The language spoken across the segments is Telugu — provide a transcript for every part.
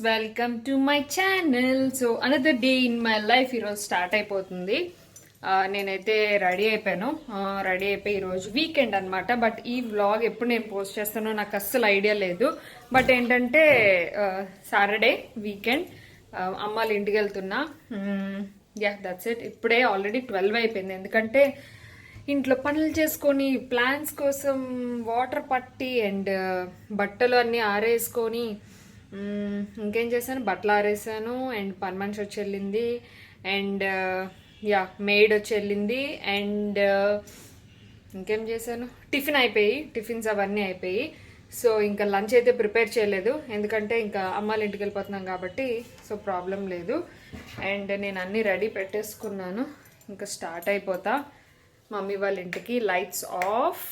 Welcome to my channel. So another day in my life ఈరోజు స్టార్ట్ అయిపోతుంది. నేనైతే రెడీ అయిపోయాను. రెడీ అయిపోయి ఈరోజు వీకెండ్ అనమాట. బట్ ఈ వ్లాగ్ ఎప్పుడు నేను పోస్ట్ చేస్తానో నాకు అస్సలు ఐడియా లేదు. బట్ ఏంటంటే సాటర్డే వీకెండ్ అమ్మ వాళ్ళ ఇంటికి వెళ్తున్నా. Yeah that's it. ఇప్పుడే ఆల్రెడీ 12 అయిపోయింది. ఎందుకంటే ఇంట్లో పనులు చేసుకొని ప్లాన్స్ కోసం వాటర్ పట్టి అండ్ బట్టలు అన్నీ ఆరేసుకొని ఇంకేం చేశాను, బట్టలు ఆరేసాను అండ్ పని మనిషి వచ్చి వెళ్ళింది అండ్ యా మెయిడ్ వచ్చి వెళ్ళింది అండ్ ఇంకేం చేశాను, టిఫిన్స్ అవన్నీ అయిపోయి. సో ఇంకా లంచ్ అయితే ప్రిపేర్ చేయలేదు ఎందుకంటే ఇంకా అమ్మాళ్ళ ఇంటికి వెళ్ళిపోతున్నాం కాబట్టి సో ప్రాబ్లం లేదు. అండ్ నేను అన్నీ రెడీ పెట్టేసుకున్నాను. ఇంకా స్టార్ట్ అయిపోతా మమ్మీ వాళ్ళ ఇంటికి. Lights off.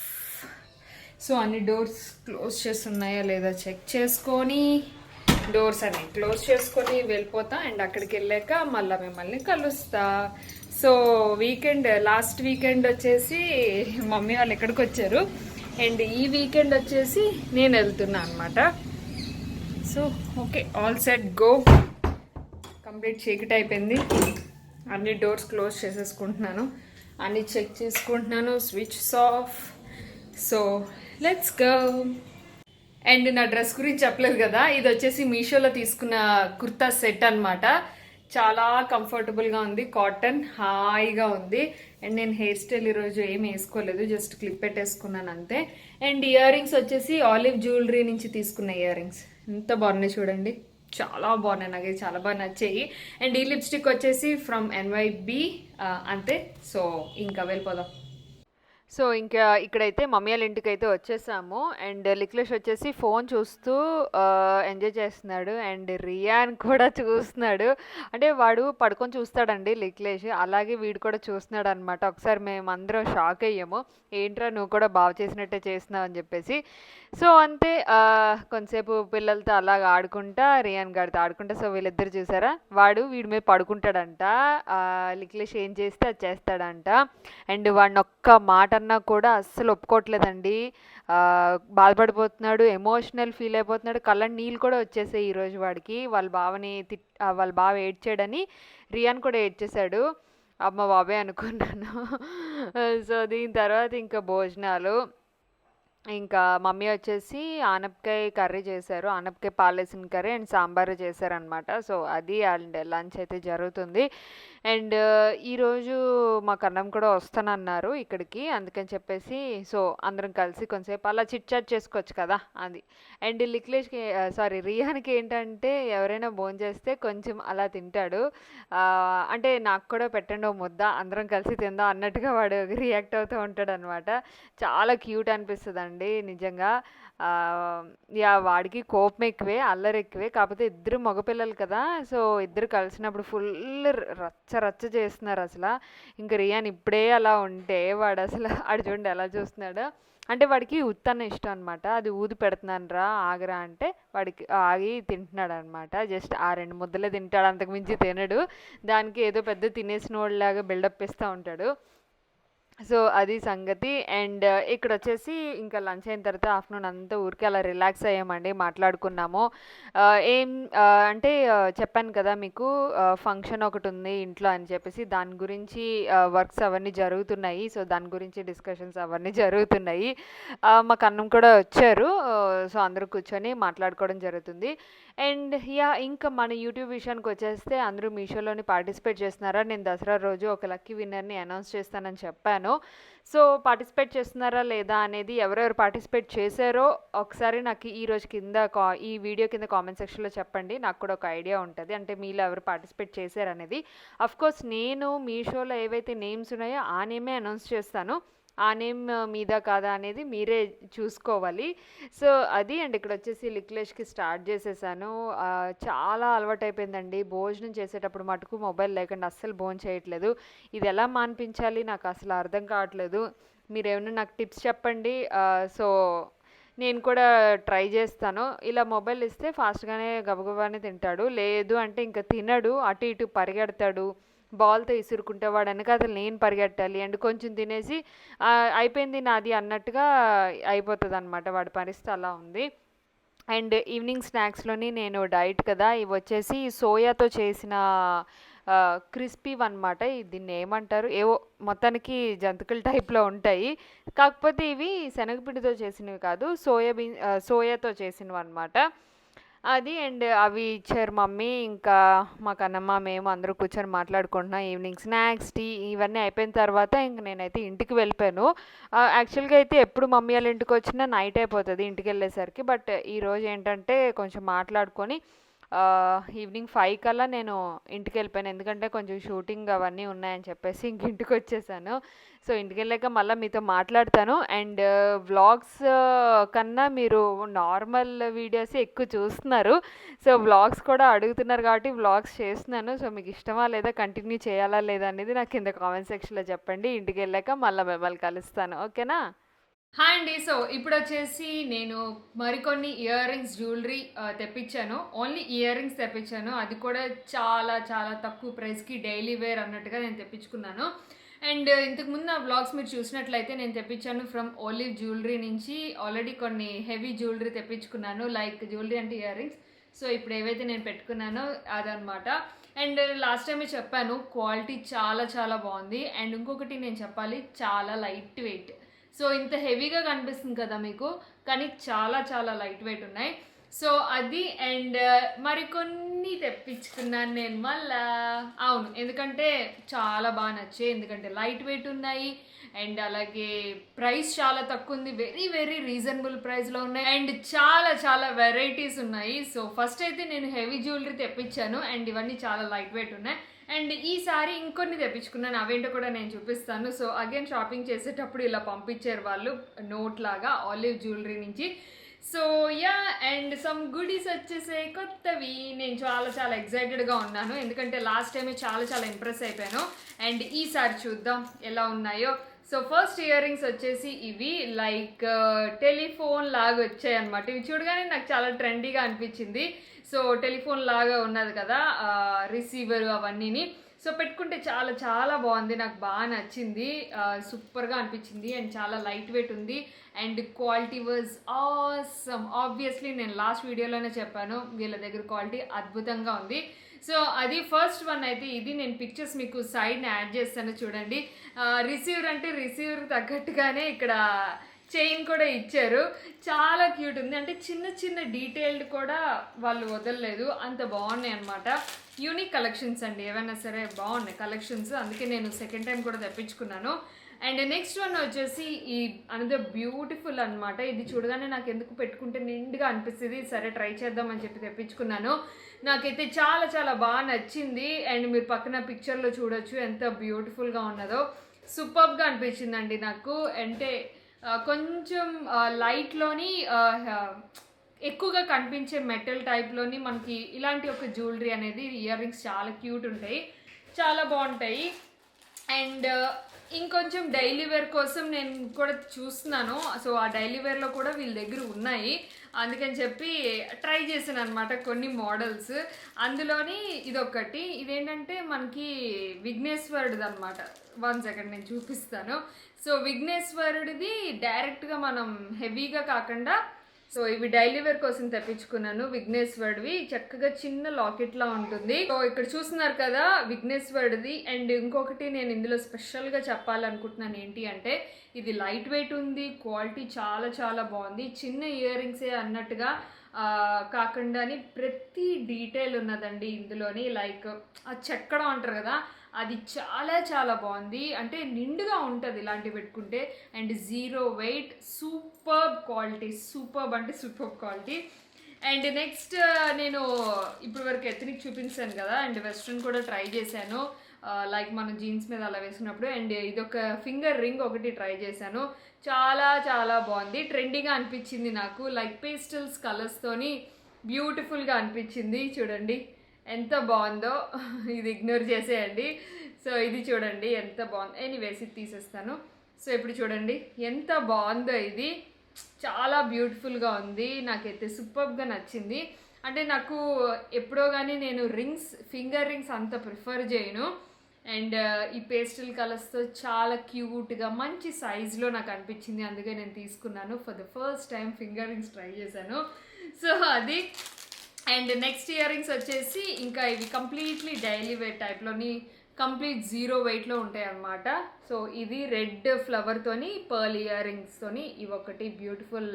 సో అన్ని డోర్స్ క్లోజ్ చేస్తున్నాయా లేదా చెక్ చేసుకొని డోర్స్ అన్ని క్లోజ్ చేసుకొని వెళ్ళిపోతా అండ్ అక్కడికి వెళ్ళాక మళ్ళీ మిమ్మల్ని కలుస్తా. సో లాస్ట్ వీకెండ్ వచ్చేసి మమ్మీ వాళ్ళు ఎక్కడికి వచ్చారు అండ్ ఈ వీకెండ్ వచ్చేసి నేను వెళ్తున్నా అనమాట. So okay, all set go. Complete చీకటి అయిపోయింది. అన్ని డోర్స్ క్లోజ్ చేసేసుకుంటున్నాను, అన్ని చెక్ చేసుకుంటున్నాను, switch off. So let's go. And నా డ్రెస్ గురించి చెప్పలేదు కదా, ఇది వచ్చేసి మీషోలో తీసుకున్న కుర్తా సెట్ అనమాట. చాలా కంఫర్టబుల్గా ఉంది, కాటన్, హాయిగా ఉంది. అండ్ నేను హెయిర్ స్టైల్ ఈరోజు ఏమి వేసుకోలేదు, జస్ట్ క్లిప్ పెట్టేసుకున్నాను అంతే. అండ్ ఇయర్ రింగ్స్ వచ్చేసి ఆలివ్ జ్యువెలరీ నుంచి తీసుకున్న ఇయర్ రింగ్స్ ఎంత బాగున్నాయి చూడండి, చాలా బాగున్నాయి, నాకు చాలా బాగా నచ్చాయి. అండ్ ఈ లిప్స్టిక్ వచ్చేసి ఫ్రమ్ NYB అంతే. సో ఇంకా వెళ్ళిపోదాం. సో ఇంకా ఇక్కడైతే మమ్మీ వాళ్ళ ఇంటికి అయితే వచ్చేసాము. అండ్ లిక్లేష్ వచ్చేసి ఫోన్ చూస్తూ ఎంజాయ్ చేస్తున్నాడు అండ్ రియాన్ కూడా చూస్తున్నాడు. అంటే వాడు పడుకొని చూస్తాడండి లిక్లేష్, అలాగే వీడు కూడా చూస్తున్నాడు అనమాట. ఒకసారి మేమందరం షాక్ అయ్యాము, ఏంట్రా నువ్వు కూడా బాగా చేసినట్టే చేస్తున్నావు అని చెప్పేసి. సో అంతే, కొంతసేపు పిల్లలతో అలాగ ఆడుకుంటా, రియాన్ గారితో ఆడుకుంటా. సో వీళ్ళిద్దరు చూసారా, వీడి మీద పడుకుంటాడంట, లిక్లేష్ ఏం చేస్తే అది చేస్తాడంట. అండ్ వాడిని ఒక్క మాట అన్నా కూడా అస్సలు ఒప్పుకోవట్లేదండి. బాధపడిపోతున్నాడు, ఎమోషనల్ ఫీల్ అయిపోతున్నాడు, కళ్ళ నీళ్ళు కూడా వచ్చేసాయి ఈరోజు వాడికి. వాళ్ళ బావ ఏడ్చాడని రియాన్ కూడా ఏడ్చేశాడు. అమ్మ బాబాయ్ అనుకున్నాను. సో దీని తర్వాత ఇంకా భోజనాలు. ఇంకా మమ్మీ వచ్చేసి ఆనపకాయ కర్రీ చేశారు, ఆనపకాయ పాలేసిన కర్రీ అండ్ సాంబారు చేశారనమాట. సో అది అండ్ లంచ్ అయితే జరుగుతుంది. అండ్ ఈరోజు మా కన్నం కూడా వస్తానన్నారు ఇక్కడికి, అందుకని చెప్పేసి సో అందరం కలిసి కొంచెంసేపు అలా చిట్ చాట్ చేసుకోవచ్చు కదా అది. అండ్ రియాన్కి ఏంటంటే ఎవరైనా భోంచేస్తే కొంచెం అలా తింటాడు. అంటే నాకు కూడా పెట్టండి ఓ ముద్ద, అందరం కలిసి తిందాం అన్నట్టుగా వాడు రియాక్ట్ అవుతూ ఉంటాడు అనమాట. చాలా క్యూట్ అనిపిస్తుంది నిజంగా. యా వాడికి కోపం ఎక్కువే, అల్లరి ఎక్కువే. కాకపోతే ఇద్దరు మగపిల్లలు కదా, సో ఇద్దరు కలిసినప్పుడు ఫుల్ రచ్చ చేస్తున్నారు అసలు. ఇంకా రియాన్ ఇప్పుడే అలా ఉంటే వాడు అసలు ఆడు చూడండి ఎలా చూస్తున్నాడు. అంటే వాడికి ఉత్తన్న ఇష్టం అనమాట, అది ఊది పెడుతున్నాను రా ఆగరా అంటే వాడికి ఆగి తింటున్నాడు అనమాట. జస్ట్ ఆ 2 ముద్దలే తింటాడు, అంతకుమించి తినడు. దానికి ఏదో పెద్ద తినేసిన వాళ్ళలాగా బిల్డప్ ఇస్తూ ఉంటాడు. సో అది సంగతి. అండ్ ఇక్కడ వచ్చేసి ఇంకా లంచ్ అయిన తర్వాత ఆఫ్టర్నూన్ అంతా ఊరికే అలా రిలాక్స్ అయ్యామండి, మాట్లాడుకున్నాము. అంటే చెప్పాను కదా మీకు, ఫంక్షన్ ఒకటి ఉంది ఇంట్లో అని చెప్పేసి, దాని గురించి వర్క్స్ అవన్నీ జరుగుతున్నాయి. సో దాని గురించి డిస్కషన్స్ అవన్నీ జరుగుతున్నాయి. మాకు అన్నం కూడా వచ్చారు. సో అందరూ కూర్చొని మాట్లాడుకోవడం జరుగుతుంది. అండ్ యా ఇంకా మన యూట్యూబ్ విషయానికి వచ్చేస్తే అందరూ మీషోలోని పార్టిసిపేట్ చేస్తున్నారా. నేను దసరా రోజు ఒక లక్కీ విన్నర్ని అనౌన్స్ చేస్తానని చెప్పాను. సో పార్టిసిపేట్ చేస్తున్నారా లేదా అనేది, ఎవరెవరు పార్టిసిపేట్ చేశారో ఒకసారి నాకు ఈరోజు ఈ వీడియో కింద కామెంట్ సెక్షన్లో చెప్పండి, నాకు కూడా ఒక ఐడియా ఉంటుంది. అంటే మీలో ఎవరు పార్టిసిపేట్ చేశారనేది. అఫ్కోర్స్ నేను మీషోలో ఏవైతే నేమ్స్ ఉన్నాయో ఆ నేమే అనౌన్స్ చేస్తాను, ఆ నేమ్ మీద కాదా అనేది మీరే చూసుకోవాలి. సో అది. అండ్ ఇక్కడ వచ్చేసి లిక్లేష్కి స్టార్ట్ చేసేసాను. చాలా అలవాటు అయిపోయిందండి, భోజనం చేసేటప్పుడు మటుకు మొబైల్ లేకుండా అస్సలు భోజనం చేయట్లేదు. ఇది ఎలా మాన్పించాలి నాకు అసలు అర్థం కావట్లేదు. మీరు ఏమైనా నాకు టిప్స్ చెప్పండి. సో నేను కూడా ట్రై చేస్తాను. ఇలా మొబైల్ ఇస్తే ఫాస్ట్గానే గబగబానే తింటాడు, లేదు అంటే ఇంకా తినడు, అటు ఇటు పరిగెడతాడు, బాల్తో ఇసురుకుంటే వాడు వెనకాతల నేను పరిగెట్టాలి. అండ్ కొంచెం తినేసి అయిపోయింది నాది అన్నట్టుగా అయిపోతుంది అనమాట, వాడి పరిస్థితి అలా ఉంది. అండ్ ఈవినింగ్ స్నాక్స్‌లోని నేను డైట్ కదా! ఇవొచ్చేసి సోయాతో చేసిన క్రిస్పీవన్నమాట. దీన్నేమంటారు? ఏవో మొత్తానికి జంతికల టైప్‌లో ఉంటాయి. కాకపోతే ఇవి శనగపిండితో చేసినవి కాదు. సోయాతో చేసినవన్నమాట. అది అండ్ అవి ఇచ్చారు మమ్మీ. ఇంకా మా కన్నమ్మ, మేము అందరూ కూర్చొని మాట్లాడుకుంటున్నాం. ఈవినింగ్ స్నాక్స్, టీ ఇవన్నీ అయిపోయిన తర్వాత ఇంక నేనైతే ఇంటికి వెళ్ళిపోయాను. యాక్చువల్‌గా అయితే ఎప్పుడు మమ్మీ వాళ్ళ ఇంటికొచ్చినా నైట్ అయిపోతది ఇంటికెళ్ళేసరికి. బట్ ఈరోజు ఏంటంటే కొంచెం మాట్లాడుకొని ఈవినింగ్ 5 కల్లా నేను ఇంటికెళ్ళిపోయాను. ఎందుకంటే కొంచెం షూటింగ్ అవన్నీ ఉన్నాయని చెప్పేసి ఇంక ఇంటికొచ్చేసాను. సో, ఇంటికెళ్ళాక మళ్ళా మీతో మాట్లాడతాను. అండ్ వ్లాగ్స్ కన్నా మీరు నార్మల్ వీడియోసే ఎక్కువ చూస్తున్నారు. సో, వ్లాగ్స్ కూడా అడుగుతున్నారు కాబట్టి వ్లాగ్స్ చేస్తున్నాను. సో, మీకు ఇష్టమా లేదా? కంటిన్యూ చేయాలా లేదా? అనేది నాకు కింద కామెంట్ సెక్షన్‌లో చెప్పండి. ఇంటికెళ్ళాక మళ్ళా మిమ్మల్ని కలుస్తాను. ఓకేనా? హాయ్ అండి. సో, ఇప్పుడొచ్చేసి నేను మరికొన్ని ఇయర్ రింగ్స్ జ్యువెలరీ తెప్పించాను. ఓన్లీ ఇయర్ రింగ్స్ తెప్పించాను. అది కూడా చాలా చాలా తక్కువ ప్రైస్‌కి డైలీ వేర్ అన్నట్టుగా నేను తెప్పించుకున్నాను. అండ్ ఇంతకుముందు నా వ్లాగ్స్ మీరు చూసినట్లయితే నేను తెప్పించాను ఫ్రమ్ ఓలివ్ జ్యువెలరీ నుంచి ఆల్రెడీ కొన్ని హెవీ జ్యువెలరీ తెప్పించుకున్నాను. లైక్ జ్యువెలరీ అంటే ఇయర్ రింగ్స్. సో, ఇప్పుడు ఏవైతే నేను పెట్టుకున్నానో అదనమాట. అండ్ లాస్ట్ టైమే చెప్పాను క్వాలిటీ చాలా చాలా బాగుంది. అండ్ ఇంకొకటి నేను చెప్పాలి, చాలా లైట్ వెయిట్. సో ఇంత హెవీగా కనిపిస్తుంది కదా మీకు, కానీ చాలా చాలా లైట్ వెయిట్ ఉన్నాయి. సో అది అండ్ మరికొన్ని తెప్పించుకున్నాను నేను మళ్ళా. అవును, ఎందుకంటే చాలా బాగా నచ్చాయి. ఎందుకంటే లైట్ వెయిట్ ఉన్నాయి అండ్ అలాగే ప్రైస్ చాలా తక్కువ ఉంది. వెరీ వెరీ రీజనబుల్ ప్రైస్లో ఉన్నాయి అండ్ చాలా చాలా వెరైటీస్ ఉన్నాయి. సో ఫస్ట్ అయితే నేను హెవీ జ్యువెలరీ తెప్పించాను అండ్ ఇవన్నీ చాలా లైట్ వెయిట్ ఉన్నాయి. అండ్ ఈసారి ఇంకొన్ని తెప్పించుకున్నాను, అవేంటో కూడా నేను చూపిస్తాను. సో అగైన్ షాపింగ్ చేసేటప్పుడు ఇలా పంపించారు వాళ్ళు నోట్ లాగా ఆలివ్ జ్యువెలరీ నుంచి. So yeah, and some goodies వచ్చేసాయి కొత్తవి. నేను చాలా చాలా ఎక్సైటెడ్గా ఉన్నాను, ఎందుకంటే లాస్ట్ టైమే చాలా చాలా ఇంప్రెస్ అయిపోయాను. అండ్ ఈసారి చూద్దాం ఎలా ఉన్నాయో. సో ఫస్ట్ ఇయర్ రింగ్స్ వచ్చేసి ఇవి లైక్ టెలిఫోన్ లాగా వచ్చాయి అనమాట. ఇవి చూడగానే నాకు చాలా ట్రెండీగా అనిపించింది. సో టెలిఫోన్ లాగా ఉన్నది కదా రిసీవర్ అవన్నీని. సో పెట్టుకుంటే చాలా చాలా బాగుంది, నాకు బాగా నచ్చింది, సూపర్గా అనిపించింది. అండ్ చాలా లైట్ వెయిట్ ఉంది and quality was awesome. Obviously నేను లాస్ట్ వీడియోలోనే చెప్పాను వీళ్ళ దగ్గర క్వాలిటీ అద్భుతంగా ఉంది. సో అది ఫస్ట్ వన్ అయితే ఇది. నేను పిక్చర్స్ మీకు సైడ్ని యాడ్ చేస్తాను చూడండి. రిసీవర్ అంటే రిసీవర్ తగ్గట్టుగానే ఇక్కడ చైన్ కూడా ఇచ్చారు. చాలా క్యూట్ ఉంది, అంటే చిన్న చిన్న డీటెయిల్డ్ కూడా వాళ్ళు వదలలేదు, అంత బాగున్నాయి అనమాట. యూనిక్ కలెక్షన్స్ అండి, ఏవైనా సరే బాగున్నాయి కలెక్షన్స్, అందుకే నేను సెకండ్ టైం కూడా తెప్పించుకున్నాను. అండ్ నెక్స్ట్ వన్ వచ్చేసి ఈ అనదర్ బ్యూటిఫుల్ అనమాట. ఇది చూడగానే నాకు ఎందుకు పెట్టుకుంటే నిండుగా అనిపిస్తుంది, సరే ట్రై చేద్దామని చెప్పి తెప్పించుకున్నాను. నాకైతే చాలా చాలా బాగా నచ్చింది. అండ్ మీరు పక్కన పిక్చర్లో చూడొచ్చు ఎంత బ్యూటిఫుల్గా ఉన్నదో. సూపర్గా అనిపించిందండి నాకు. అంటే కొంచెం లైట్లోని ఎక్కువగా కనిపించే మెటల్ టైప్లోని మనకి ఇలాంటి ఒక జ్యువెలరీ అనేది, ఇయర్ రింగ్స్ చాలా క్యూట్ ఉంటాయి, చాలా బాగుంటాయి. అండ్ ఇంకొంచెం డైలీ వేర్ కోసం నేను కూడా చూస్తున్నాను. సో ఆ డైలీ వేర్లో కూడా వీళ్ళ దగ్గర ఉన్నాయి, అందుకని చెప్పి ట్రై చేశాను అనమాట కొన్ని మోడల్స్. అందులోని ఇదొకటి, ఇదేంటంటే మనకి విఘ్నేశ్వరుడిది అనమాట. 1 సెకండ్ నేను చూపిస్తాను. సో విఘ్నేశ్వరుడిది డైరెక్ట్గా మనం హెవీగా కాకుండా, సో ఇవి డైలీ వేర్ కోసం తెప్పించుకున్నాను విఘ్నేశ్వరుడివి. చక్కగా చిన్న లాకెట్లా ఉంటుంది. సో ఇక్కడ చూస్తున్నారు కదా విఘ్నేశ్వరుడిది. అండ్ ఇంకొకటి నేను ఇందులో స్పెషల్గా చెప్పాలనుకుంటున్నాను ఏంటి అంటే, ఇది లైట్ వెయిట్ ఉంది, క్వాలిటీ చాలా చాలా బాగుంది. చిన్న ఇయర్ రింగ్సే అన్నట్టుగా కాకుండాని ప్రతి డీటెయిల్ ఉన్నదండి ఇందులోని. లైక్ ఆ చెక్కడం అంటారు కదా, అది చాలా చాలా బాగుంది, అంటే నిండుగా ఉంటుంది ఇలాంటివి పెట్టుకుంటే. And zero wait, superb quality, superb అంటే సూపర్బ్ క్వాలిటీ. అండ్ నెక్స్ట్ నేను ఇప్పుడు వరకు ఎత్నిక్ చూపించాను కదా, అండ్ వెస్ట్రన్ కూడా ట్రై చేశాను, లైక్ మనం జీన్స్ మీద అలా వేసుకున్నప్పుడు. అండ్ ఇదొక ఫింగర్ రింగ్ ఒకటి ట్రై చేశాను, చాలా చాలా బాగుంది, ట్రెండీగా అనిపించింది నాకు. లైక్ పేస్టల్స్ కలర్స్తోని బ్యూటిఫుల్గా అనిపించింది. చూడండి ఎంత బాగుందో, ఇది ఇగ్నోర్ చేసేయండి. సో ఇది చూడండి ఎంత బాగుంది. ఎనీవేస్ ఇది తీసేస్తాను. సో ఇప్పుడు చూడండి ఎంత బాగుందో, ఇది చాలా బ్యూటిఫుల్గా ఉంది, నాకైతే సూపర్గా నచ్చింది. అంటే నాకు ఎప్పుడో కానీ నేను రింగ్స్, ఫింగర్ రింగ్స్ అంత ప్రిఫర్ చేయను. అండ్ ఈ పేస్టల్ కలర్స్తో చాలా క్యూట్గా మంచి సైజులో నాకు అనిపించింది, అందుకే నేను తీసుకున్నాను. For the first time finger rings try చేశాను. సో అది. అండ్ నెక్స్ట్ ఇయర్ రింగ్స్ వచ్చేసి ఇంకా ఇవి కంప్లీట్లీ డైలీ వేర్ టైప్లోని కంప్లీట్ 0 వెయిట్లో ఉంటాయి అన్నమాట. సో ఇది రెడ్ ఫ్లవర్తోని పర్ల్ ఇయర్ రింగ్స్తోని ఇవి ఒకటి beautiful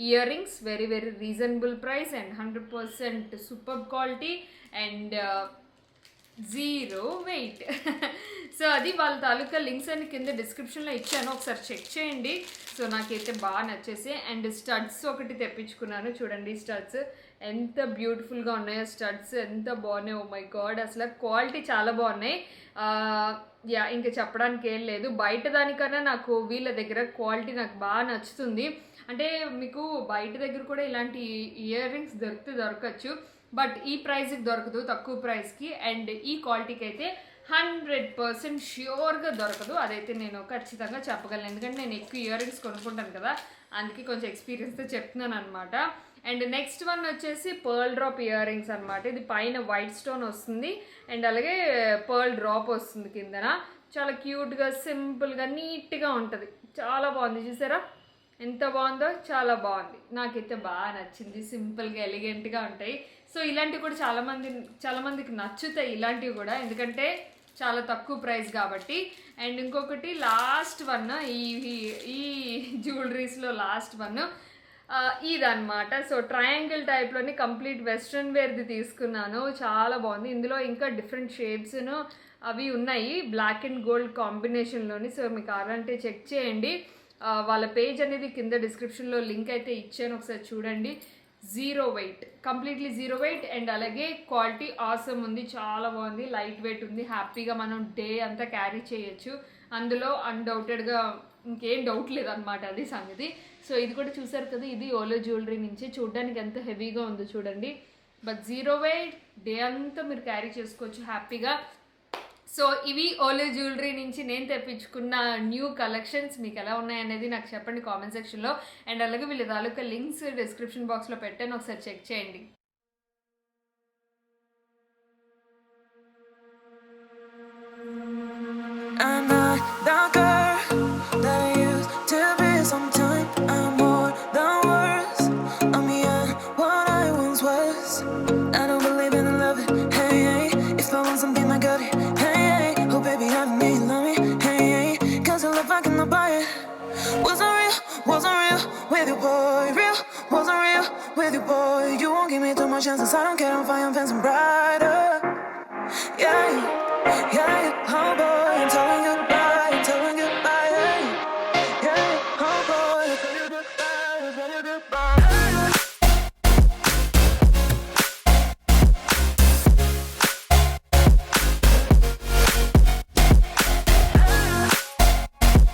ear rings, very very reasonable price and 100% super quality and 0 weight. So అది వాళ్ళ తాలూకా లింక్స్ అని కింద డిస్క్రిప్షన్లో ఇచ్చాను, ఒకసారి చెక్ చేయండి. సో నాకైతే బాగా నచ్చేసి. అండ్ స్టడ్స్ ఒకటి తెప్పించుకున్నాను, చూడండి స్టడ్స్ ఎంత బ్యూటిఫుల్గా ఉన్నాయో, స్టడ్స్ ఎంత బాగున్నాయి. ఓ మై గాడ్, అసలు క్వాలిటీ చాలా బాగున్నాయి. యా ఇంకా చెప్పడానికి ఏం లేదు. బయట దానికన్నా నాకు వీళ్ళ దగ్గర క్వాలిటీ నాకు బాగా నచ్చుతుంది. అంటే మీకు బయట దగ్గర కూడా ఇలాంటి ఇయర్ రింగ్స్ దొరకచ్చు, బట్ ఈ ప్రైస్కి దొరకదు, తక్కువ ప్రైస్కి. అండ్ ఈ క్వాలిటీకి అయితే 100% ష్యూర్గా దొరకదు, అదైతే నేను ఖచ్చితంగా చెప్పగలను. ఎందుకంటే నేను ఎక్కువ ఇయర్ రింగ్స్ కొనుక్కుంటాను కదా, అందుకే కొంచెం ఎక్స్పీరియన్స్తో చెప్తున్నాను అనమాట. అండ్ నెక్స్ట్ వన్ వచ్చేసి పర్ల్ డ్రాప్ ఇయర్ రింగ్స్ అనమాట. ఇది పైన వైట్ స్టోన్ వస్తుంది అండ్ అలాగే పర్ల్ డ్రాప్ వస్తుంది కిందన. చాలా క్యూట్గా, సింపుల్గా, నీట్గా ఉంటుంది. చాలా బాగుంది, చూసారా ఎంత బాగుందో, చాలా బాగుంది. నాకైతే బాగా నచ్చింది. సింపుల్గా ఎలిగెంట్గా ఉంటాయి. సో ఇలాంటివి కూడా చాలా మందికి నచ్చుతాయి ఇలాంటివి కూడా, ఎందుకంటే చాలా తక్కువ ప్రైస్ కాబట్టి. అండ్ ఇంకొకటి లాస్ట్ వన్, ఈ జ్యువెలరీస్లో లాస్ట్ వన్ ఇదన్నమాట. సో ట్రయాంగిల్ టైప్లోని కంప్లీట్ వెస్ట్రన్ వేర్ది తీసుకున్నాను, చాలా బాగుంది. ఇందులో ఇంకా డిఫరెంట్ షేప్స్ను అవి ఉన్నాయి, బ్లాక్ అండ్ గోల్డ్ కాంబినేషన్లోని. సో మీకు కావాలంటే చెక్ చేయండి. వాళ్ళ పేజ్ అనేది కింద డిస్క్రిప్షన్లో లింక్ అయితే ఇచ్చాను, ఒకసారి చూడండి. 0 వెయిట్, కంప్లీట్లీ 0 వెయిట్ అండ్ అలాగే క్వాలిటీ ఆసమ్ ఉంది, చాలా బాగుంది. లైట్ వెయిట్ ఉంది, హ్యాపీగా మనం డే అంతా క్యారీ చేయొచ్చు. అందులో అన్డౌటెడ్గా ఇంకేం డౌట్ లేదనమాట, అది సంగతి. సో ఇది కూడా చూసారు కదా, ఇది ఓలో జ్యువెలరీ నుంచి. చూడడానికి ఎంత హెవీగా ఉందో చూడండి, బట్ 0 వెయిట్, డే అంతా మీరు క్యారీ చేసుకోవచ్చు హ్యాపీగా. సో ఇవి ఓలో జ్యువెలరీ నుంచి నేను తెప్పించుకున్న న్యూ కలెక్షన్స్. మీకు ఎలా ఉన్నాయనేది నాకు చెప్పండి కామెంట్ సెక్షన్లో. అండ్ అలాగే వీళ్ళ తాలూకా లింక్స్ డిస్క్రిప్షన్ బాక్స్లో పెట్టాను, ఒకసారి చెక్ చేయండి. With you, boy, real, wasn't real with you, boy. You won't give me too much chances. I don't care if I am fancy brighter.